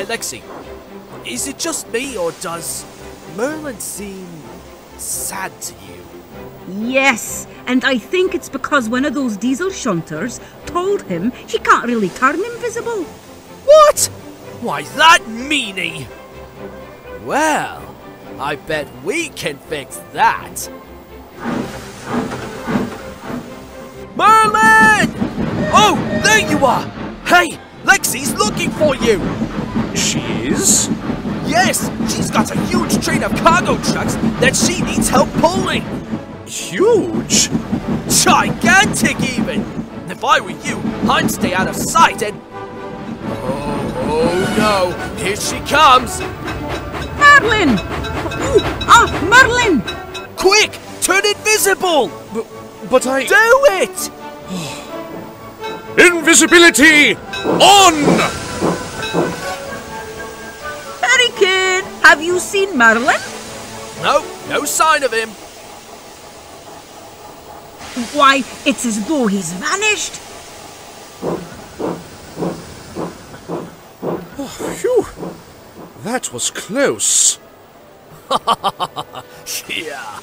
Hey Lexi, is it just me or does Merlin seem sad to you? Yes, and I think it's because one of those diesel shunters told him he can't really turn invisible. What? Why that meanie? Well, I bet we can fix that. Merlin! Oh, there you are! Hey, Lexi's looking for you! She is? Yes, she's got a huge train of cargo trucks that she needs help pulling! Huge? Gigantic even! If I were you, I'd stay out of sight and... Oh no, here she comes! Merlin! Merlin! Quick, turn invisible! But I... Do it! Invisibility on! Hurricane, have you seen Merlin? No sign of him. Why, it's as though he's vanished. Oh, phew. That was close. Yeah.